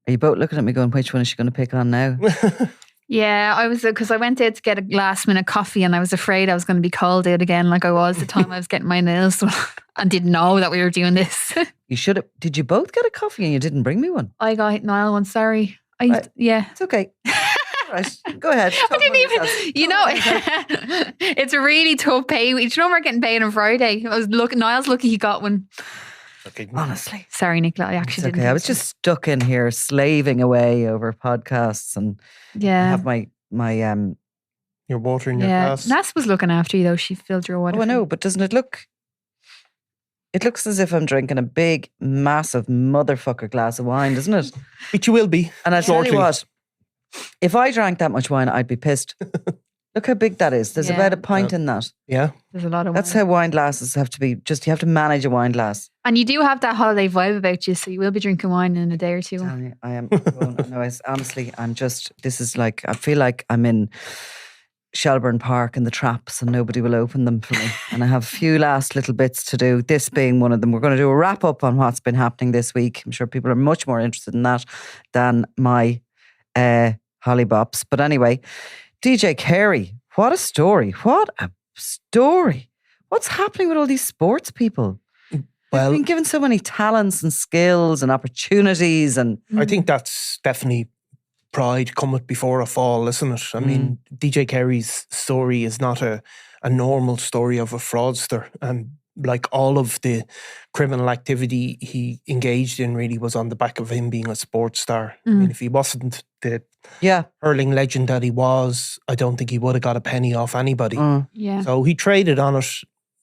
Are you both looking at me going, which one is she going to pick on now? Yeah, I was, because I went out to get a last minute coffee and I was afraid I was going to be called out again like I was the time I was getting my nails done and didn't know that we were doing this. You should have. Did you both get a coffee and you didn't bring me one? I got Niall one, sorry. Yeah. It's okay. Right, go ahead. I didn't even, it's a really tough pay week. Do you know we're getting paid on Friday? Niall's lucky he got one. Okay. Honestly. Sorry, Nicola, I actually didn't. Okay, I was just stuck in here slaving away over podcasts and I have my your water in your glass. Nas was looking after you though. She filled your water. Oh, I know, but doesn't it look? It looks as if I'm drinking a big, massive motherfucker glass of wine, doesn't it? Which you will be. And I tell you what, if I drank that much wine, I'd be pissed. Look how big that is. There's about a pint in that. Yeah. There's a lot of wine. That's how wine glasses have to be. Just, you have to manage a wine glass. And you do have that holiday vibe about you, so you will be drinking wine in a day or two. I am. Honestly, I'm just, this is like, I feel like I'm in Shelburne Park and the traps and nobody will open them for me. And I have a few last little bits to do, this being one of them. We're going to do a wrap up on what's been happening this week. I'm sure people are much more interested in that than my hollybops. But anyway, DJ Carey, what a story. What a story. What's happening with all these sports people? Well, they've been given so many talents and skills and opportunities. And I think that's definitely pride cometh before a fall, isn't it? I mean, DJ Carey's story is not a normal story of a fraudster. And like all of the criminal activity he engaged in really was on the back of him being a sports star. I mean, if he wasn't the hurling legend that he was, I don't think he would have got a penny off anybody. So he traded on it.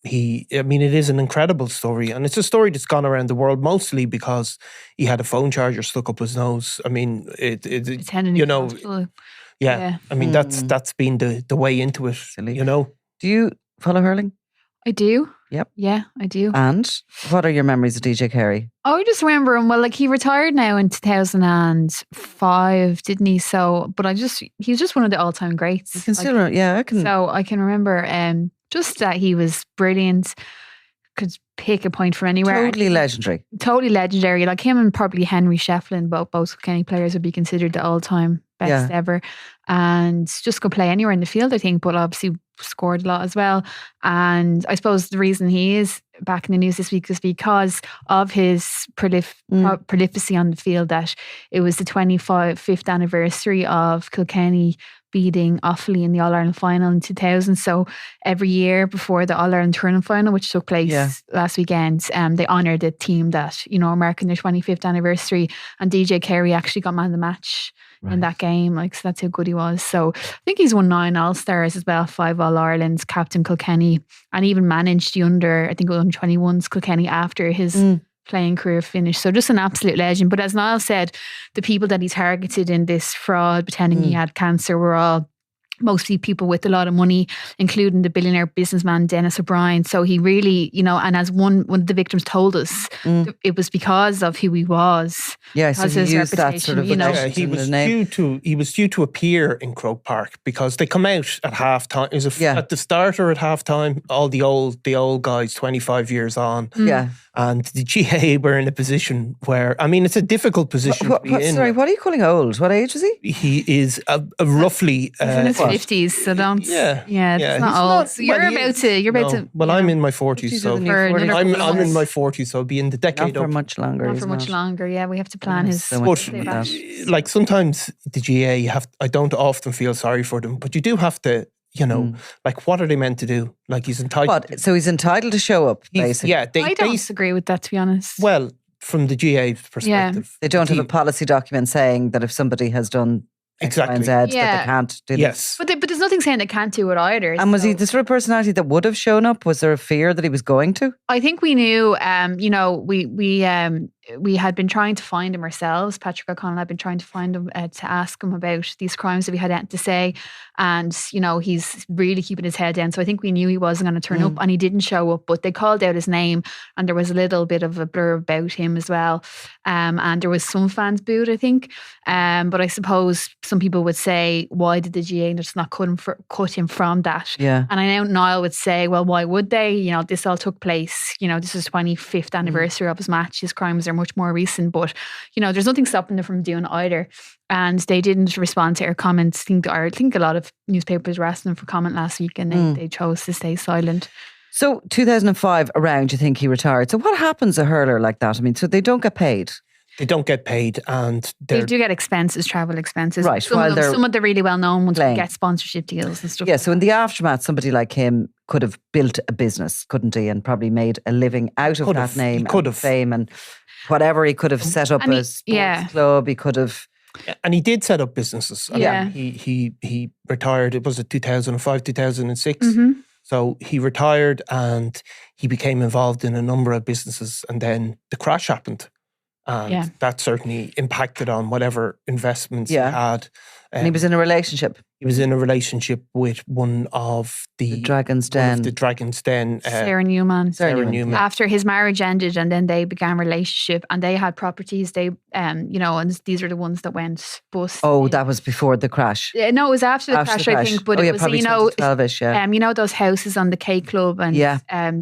I mean, it is an incredible story, and it's a story that's gone around the world mostly because he had a phone charger stuck up his nose. I mean, you know, I mean, that's been the way into it. Silly. You know. Do you follow hurling? I do. Yep. Yeah, I do. And what are your memories of DJ Carey? I just remember him. Well, like he retired now in 2005, didn't he? So, but he was just one of the all-time greats. You can still remember, I can. So I can remember just that he was brilliant. Could pick a point from anywhere. Totally legendary. Totally legendary. Like him and probably Henry Shefflin, both Kenny players would be considered the all-time best ever. And just could play anywhere in the field, I think, but obviously scored a lot as well. And I suppose the reason he is back in the news this week is because of his prolificity on the field, that it was the 25th anniversary of Kilkenny beating Offaly in the All-Ireland final in 2000. So every year before the All-Ireland tournament final, which took place last weekend, they honour the team that, you know, marking their 25th anniversary. And DJ Carey actually got man of the match in that game. Like, so that's how good he was. So I think he's won 9 All-Stars as well, 5 All-Irelands, captain Kilkenny, and even managed the under 21s Kilkenny after his playing career finished. So just an absolute legend. But as Niall said, the people that he targeted in this fraud, pretending he had cancer, were all mostly people with a lot of money, including the billionaire businessman Dennis O'Brien. So he really, you know, and as one of the victims told us, it was because of who he was. Yeah, so he used that sort of, you know, he was due to appear in Croke Park because they come out at half time. Is it at the start or at half time? All the old guys, 25 years on. And the GA were in a position where, I mean, it's a difficult position to be in. Sorry, what are you calling old? What age is he? He is a roughly... He's in his 50s, so don't... Yeah, it's not old. So you're about to... Well, I'm in my 40s, so... I'm in my 40s, so I'll be in the decade Not for much longer. Not for much longer, yeah. We have to plan his... But, like, sometimes the GA, I don't often feel sorry for them, but you do have to... You know, like, what are they meant to do? Like, he's entitled. So he's entitled to show up, basically. I don't disagree with that, to be honest. Well, from the GA's perspective, they don't have a policy document saying that if somebody has done X, Y, and Z, that they can't do this. But there's nothing saying they can't do it either. And was he the sort of personality that would have shown up? Was there a fear that he was going to? I think we knew. You know, we had been trying to find him ourselves. Patrick O'Connell had been trying to find him to ask him about these crimes that we had to say. And, you know, he's really keeping his head down. So I think we knew he wasn't going to turn up, and he didn't show up. But they called out his name, and there was a little bit of a blur about him as well. And there was some fans booed, I think. But I suppose some people would say, why did the GA just not cut him from that? Yeah. And I know Niall would say, well, why would they? You know, this all took place. You know, this is 25th anniversary of his match. His crimes are much more recent. But, you know, there's nothing stopping them from doing either. And they didn't respond to our comments. I think a lot of newspapers were asking them for comment last week, and they chose to stay silent. So 2005 around, you think he retired. So what happens to a hurler like that? I mean, so they don't get paid. They don't get paid, and they do get expenses, travel expenses. Right. Some of the really well-known ones get sponsorship deals and stuff. Yeah, so in the aftermath, somebody like him could have built a business, couldn't he? And probably made a living out of that name and fame and whatever. He could have set up a sports club. He could have... And he did set up businesses. I mean, he retired, it was 2005, 2006. So he retired and he became involved in a number of businesses, and then the crash happened. And that certainly impacted on whatever investments he had. And he was in a relationship. He was in a relationship with one of the Dragon's Den. Sarah Newman. Sarah Newman. After his marriage ended, and then they began a relationship, and they had properties. They, you know, and these are the ones that went bust. Oh, that was before the crash. No, it was after the crash, I think. But it was, you know, 2012-ish, you know, those houses on the K Club, and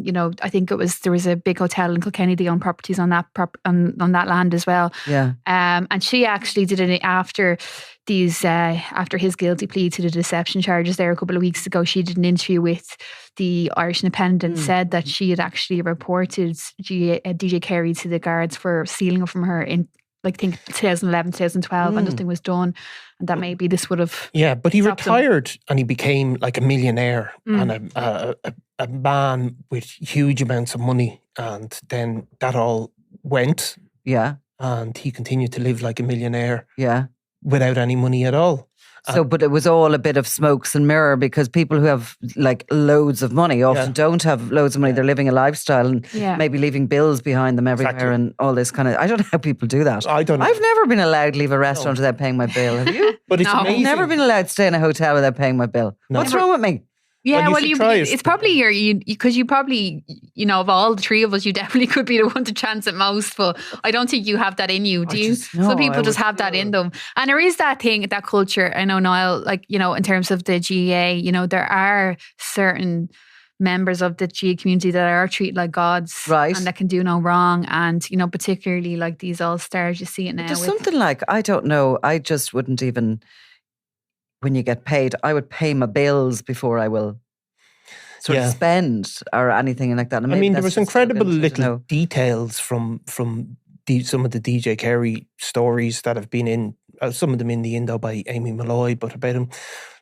you know, I think there was a big hotel in Kilkenny. They owned properties on that on that land as well. Yeah. And she actually did it after his guilty plea to the deception charges there a couple of weeks ago. She did an interview with the Irish Independent, said that she had actually reported DJ Carey to the guards for stealing from her in, like, I think 2011, 2012, and nothing was done. And that maybe this would have... Yeah, but he retired and he became like a millionaire and a man with huge amounts of money. And then that all went. Yeah. And he continued to live like a millionaire. Yeah. Without any money at all. So, but it was all a bit of smokes and mirror, because people who have like loads of money often don't have loads of money. They're living a lifestyle and maybe leaving bills behind them everywhere and all this kind of... I don't know how people do that. I don't know. I've never been allowed to leave a restaurant without paying my bill. Have you? But it's amazing. I've never been allowed to stay in a hotel without paying my bill. No. What's wrong with me? Yeah, well, it's probably because you probably, you know, of all the three of us, you definitely could be the one to chance it most. But I don't think you have that in you, do you? Some people just have that in them. And there is that thing, that culture. I know, Niall, like, you know, in terms of the GAA, you know, there are certain members of the GAA community that are treated like gods, right, and that can do no wrong. And, you know, particularly like these all-stars, you see it now. There's something like, I don't know, I just wouldn't even... When you get paid, I would pay my bills before I will sort of spend or anything like that. I mean, there was incredible little details from some of the DJ Carey stories that have been in, some of them in the Indo by Amy Malloy, but about him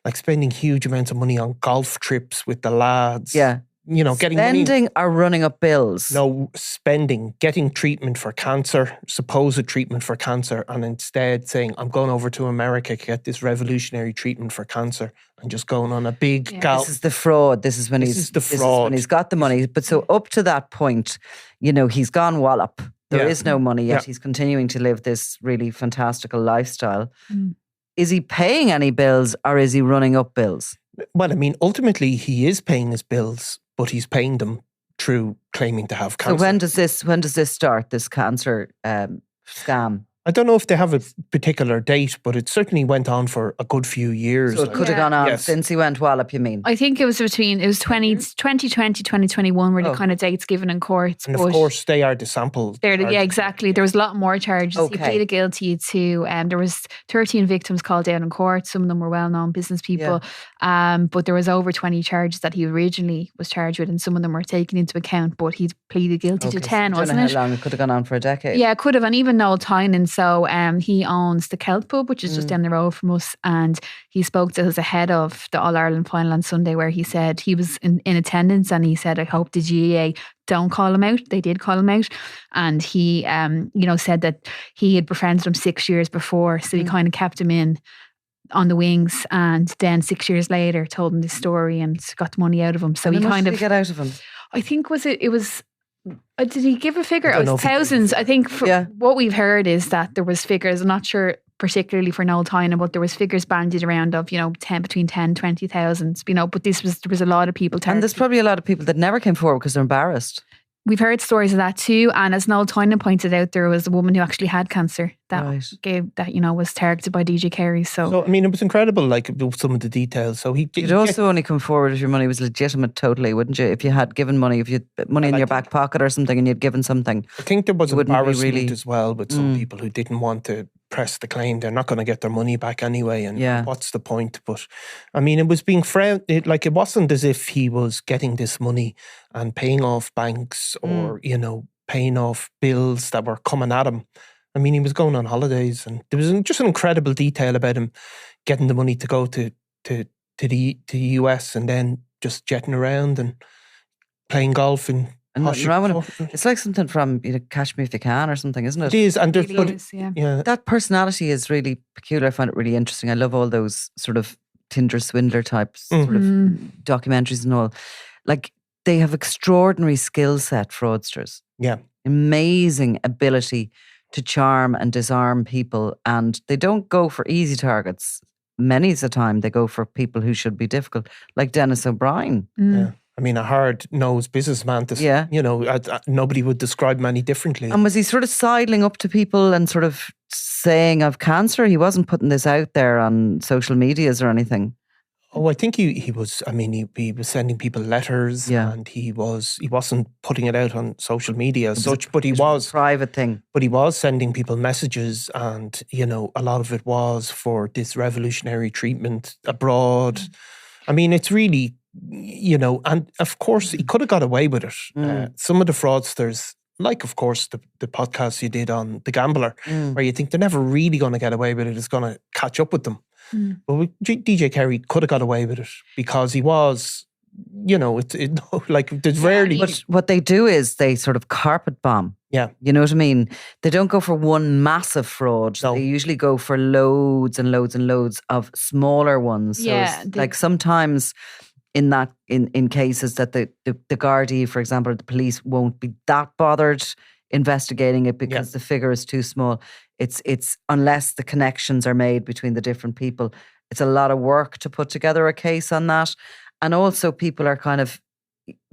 like spending huge amounts of money on golf trips with the lads. Yeah. You know, getting spending money, or running up bills. No, spending, getting treatment for cancer, supposed treatment for cancer, and instead saying, I'm going over to America to get this revolutionary treatment for cancer, and just going on a big gal. This is the fraud. This is when he's got the money. But so up to that point, you know, he's gone wallop. There is no money yet. He's continuing to live this really fantastical lifestyle. Is he paying any bills, or is he running up bills? Well, I mean, ultimately he is paying his bills, but he's paying them through claiming to have cancer. So when does this start, this cancer scam? I don't know if they have a particular date, but it certainly went on for a good few years. So it could have gone on since he went wallop, you mean? I think it was 2020, 2021 were the kind of dates given in courts. And of course, they are the sample. Yeah, exactly. There was a lot more charges. Okay. He pleaded guilty to, there was 13 victims called down in court. Some of them were well-known business people. But there was over 20 charges that he originally was charged with, and some of them were taken into account, but he pleaded guilty to 10, so wasn't it? How long it could have gone on for a decade. Yeah, it could have. And even Noel Tynan, so he owns the Celt Pub, which is just down the road from us, and he spoke to us ahead of the All-Ireland final on Sunday, where he said he was in attendance, and he said, I hope the GAA don't call him out. They did call him out, and he you know, said that he had befriended him 6 years before, so he kind of kept him in on the wings, and then 6 years later told him this story and got the money out of him. So he kind of... Did he get out of him? I think it was did he give a figure? It was thousands. I think what we've heard is that there was figures, I'm not sure particularly for Noel Tynan, but there was figures bandied around of, you know, between 10 and 20,000, you know, but there was a lot of people. And there's probably a lot of people that never came forward because they're embarrassed. we've heard stories of that too. And as Noel Tynan pointed out, there was a woman who actually had cancer that was targeted by DJ Carey. So, I mean, it was incredible, like some of the details. So you'd also only come forward if your money was legitimate totally, wouldn't you? If you had given money, if you had money in your back pocket or something and you'd given something. I think there was embarrassment as well with some people who didn't want to press the claim. They're not going to get their money back anyway, and what's the point? But I mean, it was being like it wasn't as if he was getting this money and paying off banks or paying off bills that were coming at him. I mean, he was going on holidays, and there was just an incredible detail about him getting the money to go to the US and then just jetting around and playing golf and it's like something from Catch Me If You Can or something, isn't it? It is, and that personality is really peculiar. I find it really interesting. I love all those sort of Tinder swindler types sort of documentaries and all. Like, they have extraordinary skill set, fraudsters. Yeah, amazing ability to charm and disarm people, and they don't go for easy targets. Many of the time, they go for people who should be difficult, like Dennis O'Brien. Yeah. I mean, a hard-nosed businessman. Nobody would describe him any differently. And was he sort of sidling up to people and sort of saying, "I've cancer"? He wasn't putting this out there on social medias or anything. Oh, I think he was. I mean, he was sending people letters, and he wasn't putting it out on social media as such. But he was a private thing. But he was sending people messages, and a lot of it was for this revolutionary treatment abroad. I mean, it's really. And of course he could have got away with it. Some of the fraudsters, like of course the podcast you did on The Gambler, where you think they're never really going to get away with it, it's going to catch up with them. But DJ Carey could have got away with it because he was, there's rarely. But what they do is they sort of carpet bomb. Yeah. You know what I mean? They don't go for one massive fraud. No. They usually go for loads and loads and loads of smaller ones. Yeah. So like sometimes in cases that the Gardaí, for example, the police won't be that bothered investigating it because the figure is too small. It's unless the connections are made between the different people. It's a lot of work to put together a case on that. And also people are kind of,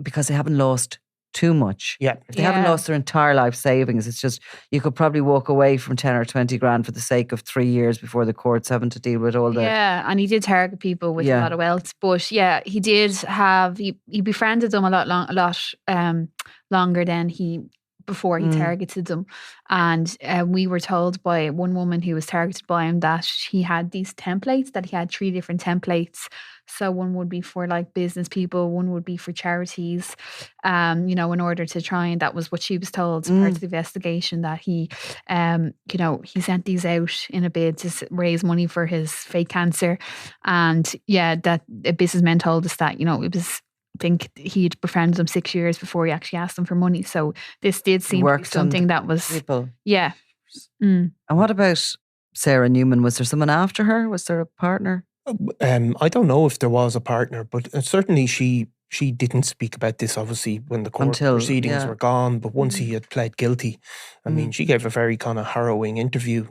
because they haven't lost too much. Yeah. If they haven't lost their entire life savings, it's just, you could probably walk away from 10 or 20 grand for the sake of 3 years before the courts having to deal with all the... Yeah, and he did target people with a lot of wealth. But he did have, he befriended them a lot longer than before he targeted them. And we were told by one woman who was targeted by him that he had these templates, that he had 3 different templates. So one would be for like business people, one would be for charities, in order to try, and that was what she was told, part of the investigation, that he, he sent these out in a bid to raise money for his fake cancer. And that businessmen told us that, it was, I think he'd befriended them 6 years before he actually asked them for money. So this did seem to be something that was... people. Yeah. And what about Sarah Newman? Was there someone after her? Was there a partner? I don't know if there was a partner, but certainly she didn't speak about this, obviously, when the court proceedings were gone. But once he had pled guilty, I mean, she gave a very kind of harrowing interview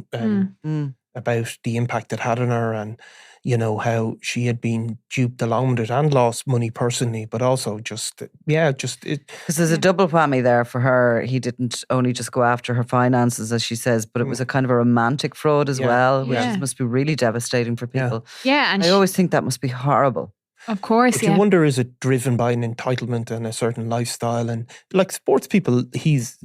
about the impact it had on her, and how she had been duped along with it and lost money personally, but also because there's a double whammy there for her. He didn't only just go after her finances, as she says, but it was a kind of a romantic fraud as well, which must be really devastating for people. Yeah, and I always think that must be horrible. Of course, but you wonder, is it driven by an entitlement and a certain lifestyle? And like sports people, he's,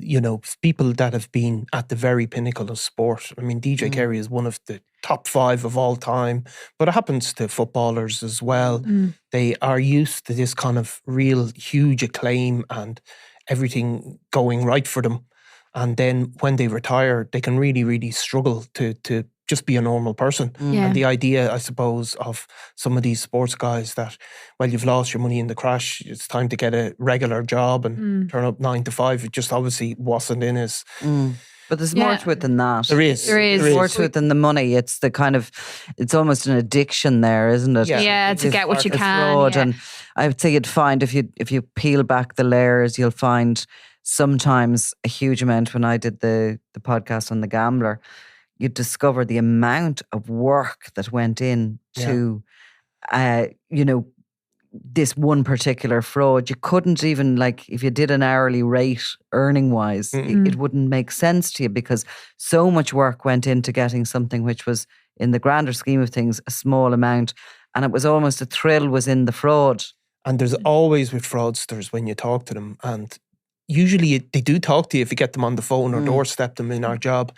people that have been at the very pinnacle of sport. I mean, DJ Carey is one of the top 5 of all time, but it happens to footballers as well. They are used to this kind of real huge acclaim and everything going right for them. And then when they retire, they can really, really struggle to just be a normal person. And the idea, I suppose, of some of these sports guys that, well, you've lost your money in the crash, it's time to get a regular job and turn up 9 to 5. It just obviously wasn't in his... But there's more to it than that. There is. There's more to it than the money. It's the kind of, it's almost an addiction there, isn't it? Yeah, to get what you can. Fraud. And I would say you'd find, if you peel back the layers, you'll find sometimes a huge amount. When I did the podcast on The Gambler, you'd discover the amount of work that went in to, this one particular fraud. You couldn't even, like, if you did an hourly rate earning wise, it wouldn't make sense to you, because so much work went into getting something which was, in the grander scheme of things, a small amount. And it was almost a thrill was in the fraud. And there's always with fraudsters, when you talk to them, and usually they do talk to you if you get them on the phone or doorstep them in our job,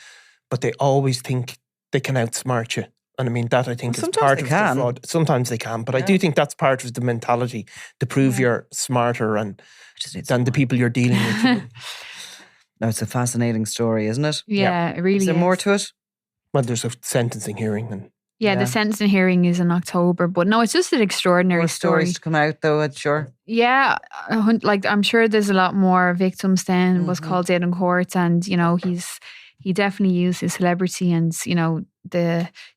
but they always think they can outsmart you. And I mean, that I think is part of the fraud. Sometimes they can, but I do think that's part of the mentality, to prove you're smarter than the people you're dealing with. No, it's a fascinating story, isn't it? Yeah, it really is. Is there more to it? Well, there's a sentencing hearing. And the sentencing hearing is in October. But no, it's just an extraordinary story. Stories to come out, though, I'm sure. Yeah, like I'm sure there's a lot more victims than was called out in court. And, you know, he definitely used his celebrity, and, you know,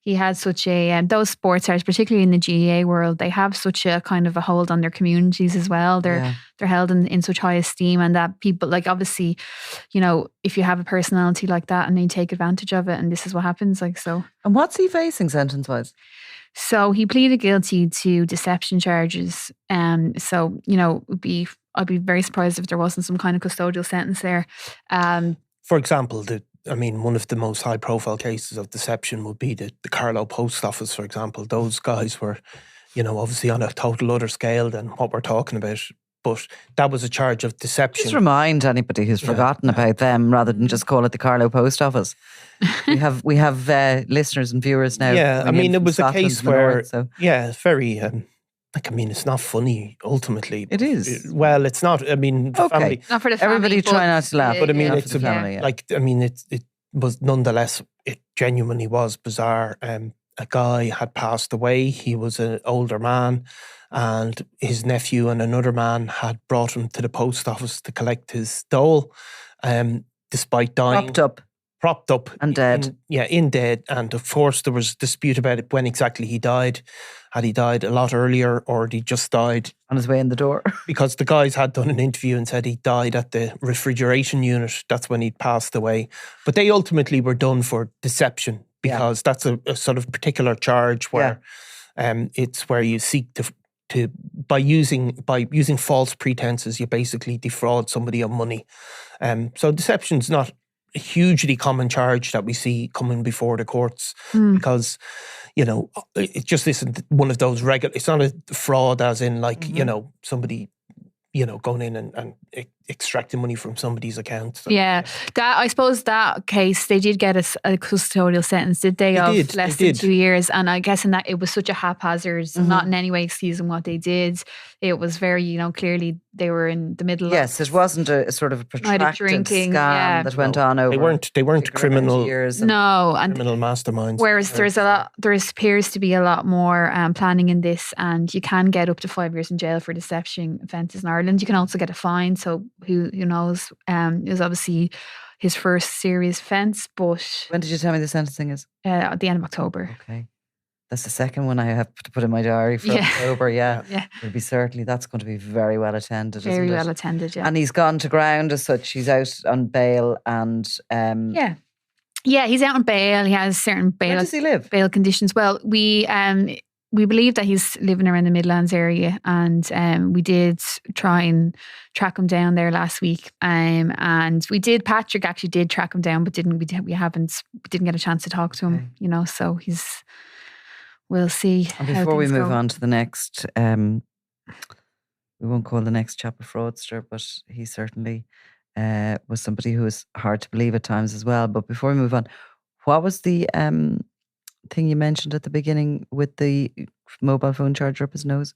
he had such a those sports stars, particularly in the GAA world, they have such a kind of a hold on their communities as well. They're held in such high esteem, and that people, like, obviously, you know, if you have a personality like that and they take advantage of it, and this is what happens, like, so. And what's he facing sentence wise? So he pleaded guilty to deception charges. So, you know, I'd be very surprised if there wasn't some kind of custodial sentence there. For example, one of the most high-profile cases of deception would be the Carlow Post Office, for example. Those guys were, you know, obviously on a total other scale than what we're talking about. But that was a charge of deception. Just remind anybody who's forgotten about them, rather than just call it the Carlow Post Office. we have listeners and viewers now. Yeah, I mean, it was a case where, very... it's not funny, ultimately. It is. Well, it's not. I mean, the family. Not for the family. Everybody try not to laugh. But I mean, it's the family. It was nonetheless, it genuinely was bizarre. A guy had passed away. He was an older man, and his nephew and another man had brought him to the post office to collect his dole, despite dying. Propped up and dead. In dead. And of course, there was dispute about it, when exactly he died. Had he died a lot earlier, or had he just died on his way in the door? Because the guys had done an interview and said he died at the refrigeration unit. That's when he'd passed away. But they ultimately were done for deception, because that's a sort of particular charge where it's where you seek to by using false pretenses, you basically defraud somebody of money. So deception's not a hugely common charge that we see coming before the courts, because, you know, it just isn't one of those regular. It's not a fraud as in, like, you know, somebody, you know, going in and extracting money from somebody's account. So, that, I suppose that case, they did get a custodial sentence, did they? Of less than 2 years. And I guess in that, it was such a haphazard, not in any way excusing what they did. It was very, you know, clearly they were in the middle of... Yes, it wasn't a sort of a protracted drinking, scam that went on over... They weren't criminal years. No. And criminal masterminds. Whereas there appears to be a lot more planning in this, and you can get up to 5 years in jail for deception offences in Ireland. You can also get a fine, so who knows? It was obviously his first serious offence, but... When did you tell me the sentencing is? At the end of October. Okay. That's the second one I have to put in my diary for October, It'll be certainly, that's going to be very well attended, very well attended, And he's gone to ground as such. He's out on bail and... Yeah, he's out on bail. He has certain bail... Where does he live? Bail conditions. Well, we believe that he's living around the Midlands area, and we did try and track him down there last week. And we did. Patrick actually did track him down, but we didn't get a chance to talk to him. Okay. You know, so we'll see. And before we move on to the next, we won't call the next chap a fraudster, but he certainly was somebody who was hard to believe at times as well. But before we move on, what was the thing you mentioned at the beginning with the mobile phone charger up his nose?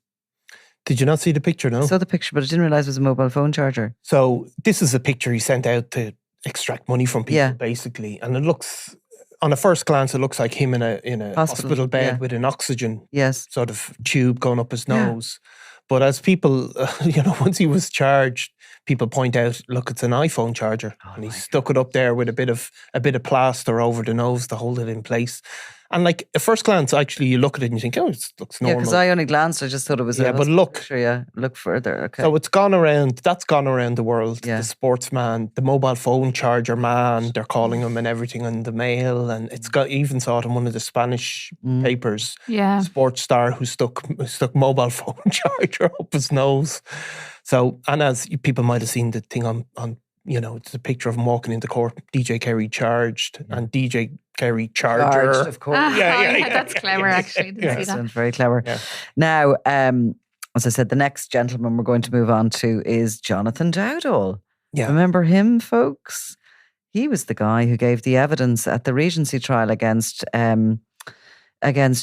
Did you not see the picture, no? I saw the picture, but I didn't realise it was a mobile phone charger. So this is a picture he sent out to extract money from people, basically. And it looks, on a first glance, it looks like him in a hospital bed with an oxygen sort of tube going up his nose. But as people, once he was charged, people point out, look, it's an iPhone charger. And he stuck it up there with a bit of plaster over the nose to hold it in place. And like at first glance, actually, you look at it and you think, oh, it looks normal. Yeah, because I only glanced. I just thought it was. Yeah, but look. Sure, look further. Okay. So it's gone around. That's gone around the world. Yeah. The sportsman, the mobile phone charger man. They're calling him and everything on the mail. And it's got. Even saw it in one of the Spanish papers. Yeah. Sports star who stuck mobile phone charger up his nose. So, and as people might have seen the thing on it's a picture of him walking into court. DJ Carey charged and DJ Carey charger. Charged, of course. Yeah, that's clever. Actually, didn't see that. Sounds very clever. Yeah. Now, as I said, the next gentleman we're going to move on to is Jonathan Dowdall. Yeah. Remember him, folks? He was the guy who gave the evidence at the Regency trial against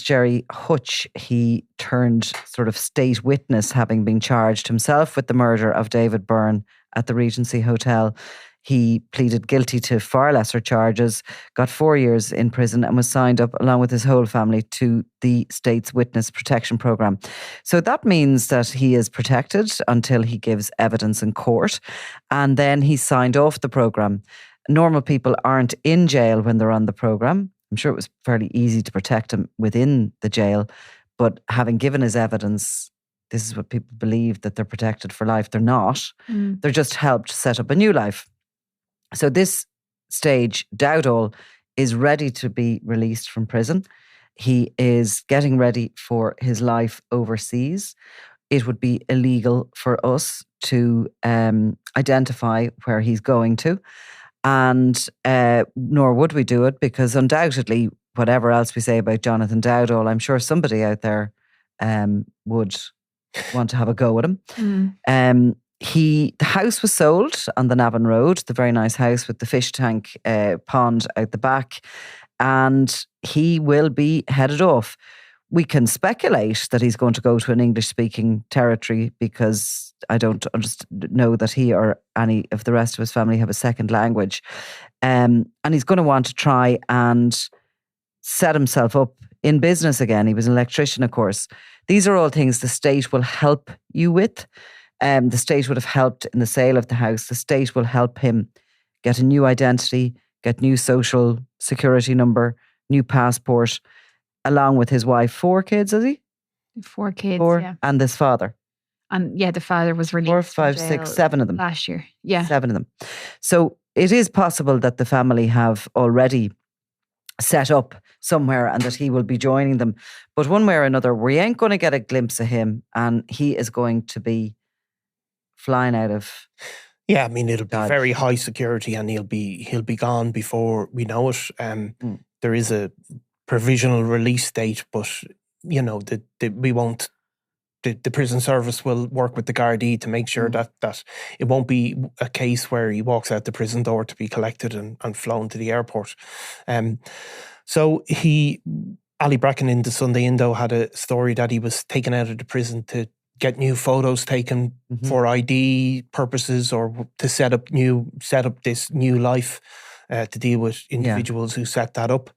Jerry Hutch. He turned sort of state witness, having been charged himself with the murder of David Byrne at the Regency Hotel. He pleaded guilty to far lesser charges, got 4 years in prison, and was signed up along with his whole family to the state's witness protection program. So that means that he is protected until he gives evidence in court, and then he's signed off the program. Normal people aren't in jail when they're on the program. I'm sure it was fairly easy to protect him within the jail, but having given his evidence, this is what people believe, that they're protected for life. They're not. They're just helped set up a new life. So this stage, Dowdall is ready to be released from prison. He is getting ready for his life overseas. It would be illegal for us to identify where he's going to. And nor would we do it, because undoubtedly, whatever else we say about Jonathan Dowdall, I'm sure somebody out there would want to have a go with him. The house was sold on the Navan Road, the very nice house with the fish tank pond out the back, and he will be headed off. We can speculate that he's going to go to an English-speaking territory, because I don't know that he or any of the rest of his family have a second language. And he's going to want to try and set himself up in business again. He was an electrician, of course. These are all things the state will help you with. The state would have helped in the sale of the house. The state will help him get a new identity, get new social security number, new passport, along with his wife. 4 kids, is he? 4 kids, 4, yeah. and this father. And yeah, the father was released 4, 5, 6, 7 of them. last year. Yeah. 7 of them. So it is possible that the family have already set up somewhere and that he will be joining them. But one way or another, we ain't going to get a glimpse of him, and he is going to be flying out of... Yeah, I mean, it'll be very high security, and he'll be gone before we know it. There is a provisional release date, but we won't. The prison service will work with the Gardaí to make sure that it won't be a case where he walks out the prison door to be collected and flown to the airport. So Ali Bracken in the Sunday Indo had a story that he was taken out of the prison to get new photos taken for ID purposes, or to set up this new life to deal with individuals who set that up.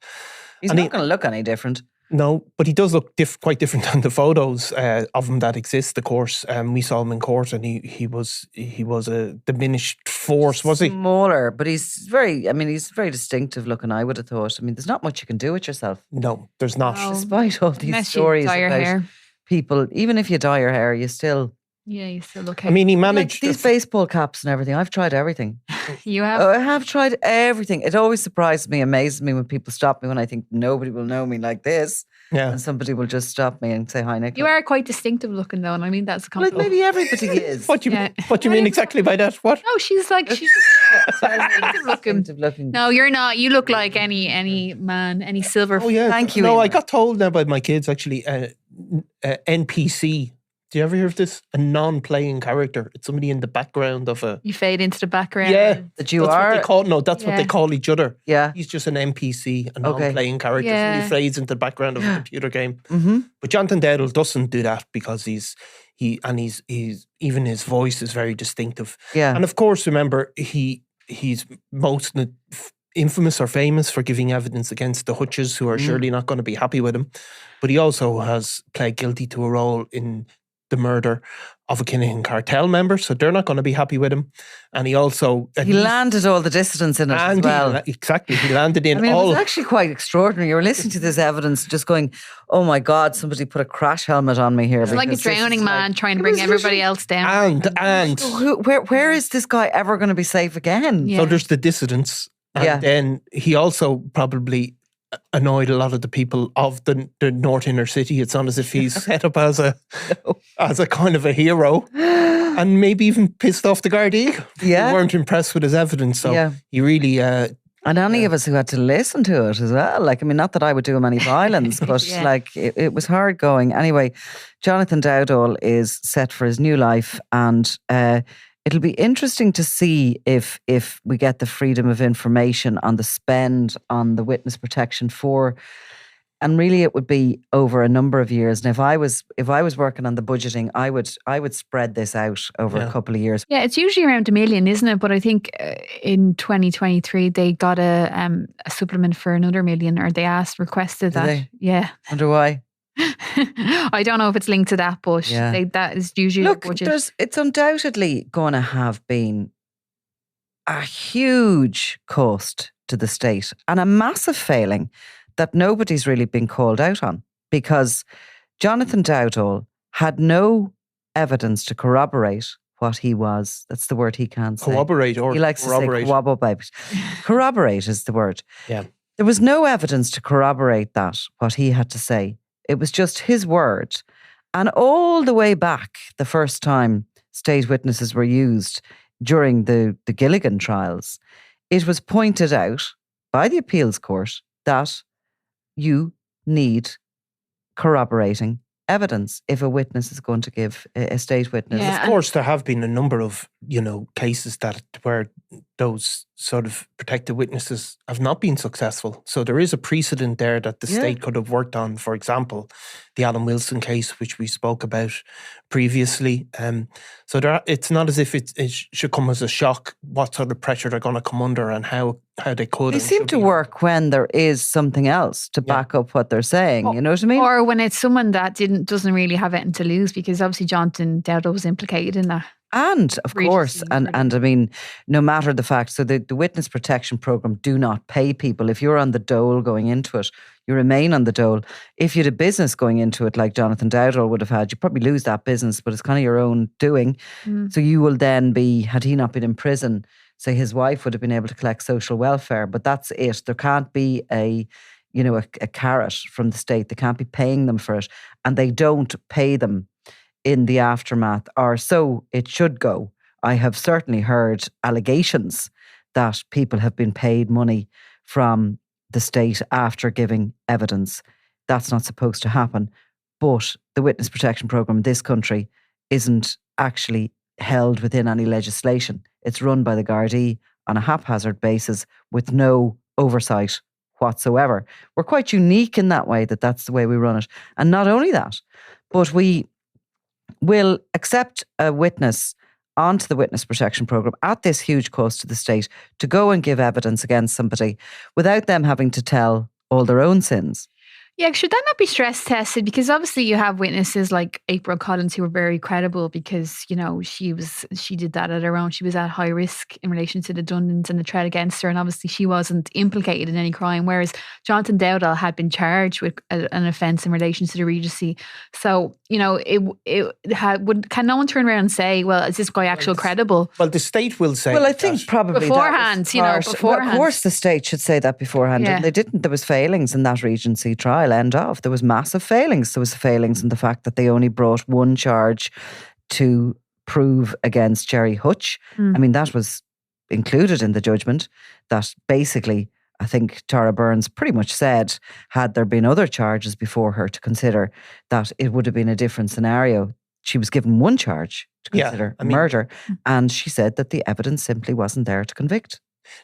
He's not going to look any different. No, but he does look quite different than the photos of him that exist. Of course, we saw him in court, and he was a diminished force, was he? Smaller, but he's very distinctive looking, I would have thought. I mean, there's not much you can do with yourself. No, there's not. Despite all these stories about people, even if you dye your hair, you still look. I mean, he managed these baseball caps and everything. I've tried everything. You have? I have tried everything. It always surprises me, amazes me when people stop me when I think nobody will know me like this. Yeah. And somebody will just stop me and say, "Hi, Nicola." You are quite distinctive looking, though, and I mean that's a compliment. Like maybe everybody is. What do you mean exactly by that? What? No, she's distinctive looking. No, you're not. You look like any man, any silver. Oh yeah. Thank you. No, Eimear. I got told now by my kids actually. NPC. Do you ever hear of this? A non-playing character. It's somebody in the background of a... You fade into the background. Yeah. That you that's are... what they call... No, that's what they call each other. Yeah. He's just an NPC, a non-playing character. Yeah. So he fades into the background of a computer game. Mm-hmm. But Jonathan Dowdall doesn't do that, because he's even his voice is very distinctive. Yeah. And of course, remember, he's most infamous or famous for giving evidence against the Hutches, who are surely not going to be happy with him. But he also has pled guilty to a role in the murder of a Kinahan cartel member, so they're not going to be happy with him. And he also... He landed all the dissidents in it as well. Exactly. He landed in I mean, all... it was actually quite extraordinary. You were listening to this evidence just going, oh my God, somebody put a crash helmet on me here. It's like a drowning man trying to bring everybody else down. And where is this guy ever going to be safe again? So there's the dissidents. And then he also probably annoyed a lot of the people of the North Inner City. It's not as if he's set up as a kind of a hero, and maybe even pissed off the Gardaí. Yeah, who weren't impressed with his evidence. So he really and any of us who had to listen to it as well. Like, I mean, not that I would do him any violence, but like it was hard going. Anyway, Jonathan Dowdall is set for his new life, and it'll be interesting to see if we get the freedom of information on the spend on the witness protection for, and really it would be over a number of years. And if I was working on the budgeting, I would spread this out over a couple of years. Yeah, it's usually around $1 million, isn't it? But I think in 2023 they got a supplement for another $1 million, or they requested that. They? Yeah. Wonder why? I don't know if it's linked to that, but that is usually Look, the budget. It's undoubtedly going to have been a huge cost to the state and a massive failing that nobody's really been called out on, because Jonathan Dowdall had no evidence to corroborate what he was. That's the word he can't say. Corroborate, or he likes corroborate. To say corroborate. Corroborate is the word. Yeah. There was no evidence to corroborate that, what he had to say. It was just his word. And all the way back, the first time state witnesses were used during the Gilligan trials, it was pointed out by the appeals court that you need corroborating evidence if a witness is going to give a state witness. Yeah. Of course, there have been a number of, cases where those sort of protected witnesses have not been successful. So there is a precedent there that the state could have worked on. For example, the Alan Wilson case, which we spoke about previously. So it's not as if it should come as a shock what sort of pressure they're going to come under and how they could. They seem to work when there is something else to back up what they're saying. You know what I mean? Or when it's someone that doesn't really have anything to lose, because obviously Jonathan Dowdall was implicated in that. And of course, and I mean, no matter the fact, so the witness protection program do not pay people. If you're on the dole going into it, you remain on the dole. If you had a business going into it, like Jonathan Dowdall would have had, you probably lose that business, but it's kind of your own doing. So you will then be, had he not been in prison, say his wife would have been able to collect social welfare, but that's it. There can't be a carrot from the state. They can't be paying them for it, and they don't pay them in the aftermath, or so it should go. I have certainly heard allegations that people have been paid money from the state after giving evidence. That's not supposed to happen. But the witness protection program in this country isn't actually held within any legislation. It's run by the Gardaí on a haphazard basis with no oversight whatsoever. We're quite unique in that way, that's the way we run it. And not only that, but we will accept a witness onto the witness protection program at this huge cost to the state to go and give evidence against somebody without them having to tell all their own sins. Yeah, should that not be stress tested? Because obviously you have witnesses like April Collins who were very credible because, she did that at her own. She was at high risk in relation to the Dundons and the threat against her, and obviously she wasn't implicated in any crime, whereas Jonathan Dowdall had been charged with an offence in relation to the Regency. So, can no one turn around and say, well, is this guy actually credible? Well, the state will say. Well, I think probably beforehand, beforehand. Well, of course the state should say that beforehand. And they didn't. There was failings in that Regency trial. End of. There was massive failings. There was failings in the fact that they only brought one charge to prove against Jerry Hutch. I mean, that was included in the judgment, that basically, I think Tara Burns pretty much said, had there been other charges before her to consider, that it would have been a different scenario. She was given one charge to consider murder, and she said that the evidence simply wasn't there to convict.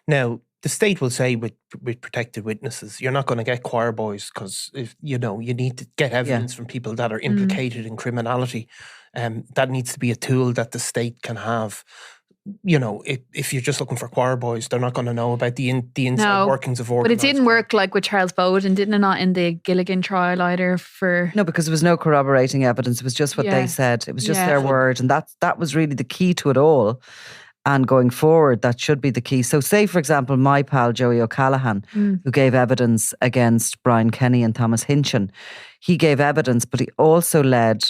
Now, the state will say with protected witnesses, you're not going to get choir boys because you need to get evidence from people that are implicated in criminality. That needs to be a tool that the state can have. if you're just looking for choir boys, they're not going to know about the inside workings of organised. But it didn't work like with Charles Bowden, didn't it? Not in the Gilligan trial either. No, because there was no corroborating evidence. It was just what they said. It was just their word, and that was really the key to it all. And going forward, that should be the key. So, say for example, my pal Joey O'Callaghan, who gave evidence against Brian Kenny and Thomas Hinchin, he gave evidence, but he also led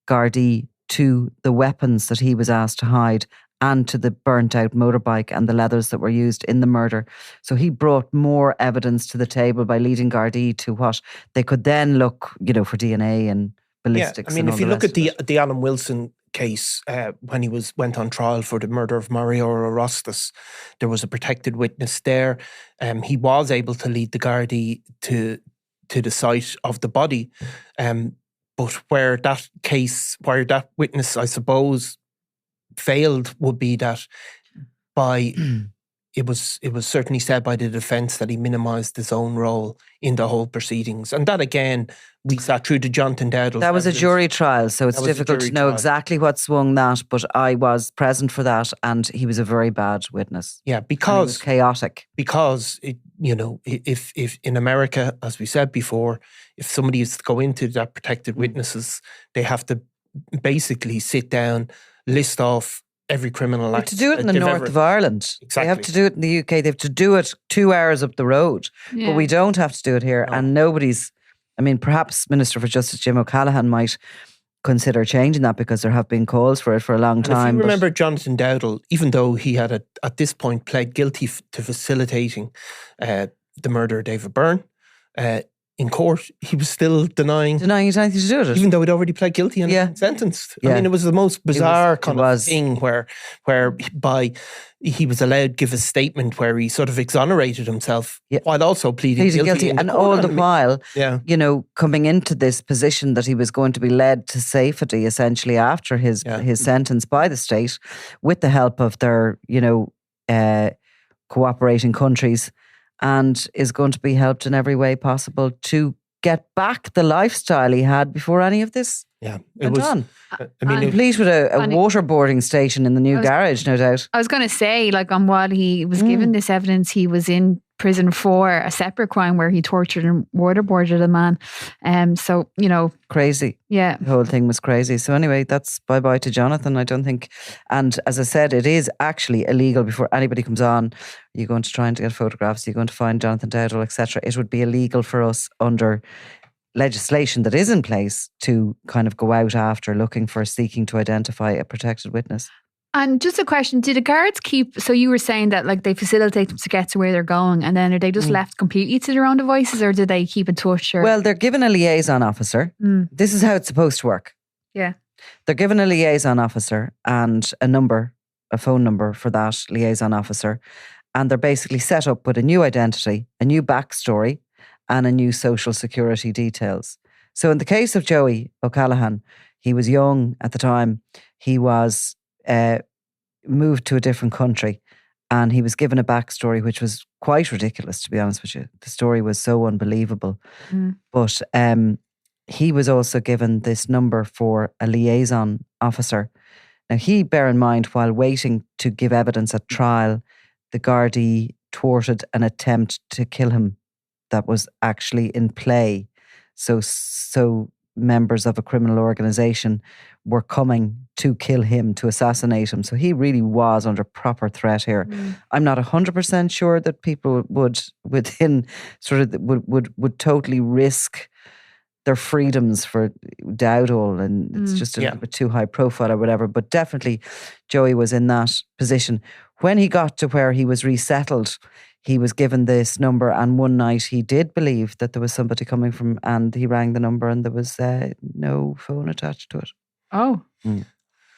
Gardaí to the weapons that he was asked to hide, and to the burnt out motorbike and the leathers that were used in the murder. So he brought more evidence to the table by leading Gardaí to what they could then look, for DNA and ballistics. Yeah, I mean, if you look at the Alan Wilson case, when he went on trial for the murder of Mario Orostas, there was a protected witness there. He was able to lead the Gardaí to the site of the body. But where that witness, I suppose, failed would be that it was certainly said by the defence that he minimised his own role in the whole proceedings. And that again, we sat through the Jonathan Dowdall. That was a jury trial, so it's difficult to know exactly what swung that, but I was present for that, and he was a very bad witness. Yeah, because he was chaotic. Because if in America, as we said before, if somebody is to go into that protected witnesses, they have to basically sit down, list off every criminal act. To do it in the north of Ireland. Exactly. They have to do it in the UK. They have to do it 2 hours up the road. Yeah. But we don't have to do it here. No. And perhaps Minister for Justice Jim O'Callaghan might consider changing that, because there have been calls for it for a long time. If you remember Jonathan Dowdall, even though he had at this point pled guilty to facilitating the murder of David Byrne, in court, he was still denying anything to do with it, even though he'd already pled guilty and been sentenced. Yeah. I mean, it was the most bizarre kind of thing where he was allowed to give a statement where he sort of exonerated himself while also pleading guilty. And all the while, coming into this position that he was going to be led to safety essentially after his sentence by the state, with the help of their cooperating countries, and is going to be helped in every way possible to get back the lifestyle he had before any of this went on. Complete with a waterboarding station in the new garage, no doubt. I was going to say, while he was given this evidence, he was in prison for a separate crime where he tortured and waterboarded a man. Crazy. Yeah. The whole thing was crazy. So anyway, that's bye-bye to Jonathan, I don't think. And as I said, it is actually illegal before anybody comes on. You're going to try and get photographs, you're going to find Jonathan Dowdall, etc. It would be illegal for us under legislation that is in place to kind of go out after seeking to identify a protected witness. And just a question, do the guards so you were saying that they facilitate them to get to where they're going, and then are they just left completely to their own devices, or do they keep in touch? Well, they're given a liaison officer. This is how it's supposed to work. Yeah. They're given a liaison officer and a phone number for that liaison officer, and they're basically set up with a new identity, a new backstory, and a new social security details. So in the case of Joey O'Callaghan, he was young at the time. He was moved to a different country, and he was given a backstory which was quite ridiculous, to be honest with you. The story was so unbelievable. But he was also given this number for a liaison officer. Now, bear in mind, while waiting to give evidence at trial, the Gardaí thwarted an attempt to kill him that was actually in play. So members of a criminal organisation were coming to kill him, to assassinate him. So he really was under proper threat here. I'm not 100% sure that people would totally risk their freedoms for Dowdall, and it's just a little bit too high profile or whatever. But definitely Joey was in that position. When he got to where he was resettled, he was given this number, and one night he did believe that there was somebody coming from, and he rang the number and there was no phone attached to it. Oh.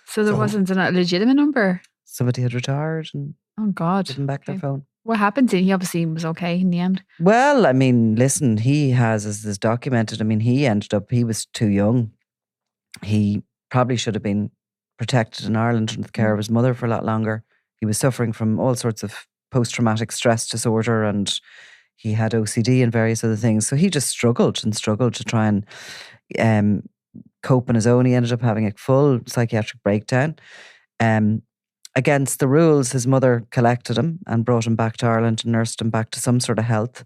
So there wasn't a legitimate number? Somebody had retired and given back their phone. What happened to him? He obviously was okay in the end. Well, listen, he has, as is documented, he was too young. He probably should have been protected in Ireland under the care of his mother for a lot longer. He was suffering from all sorts of post-traumatic stress disorder, and he had OCD and various other things. So he just struggled to try and cope on his own. He ended up having a full psychiatric breakdown. And against the rules, his mother collected him and brought him back to Ireland and nursed him back to some sort of health.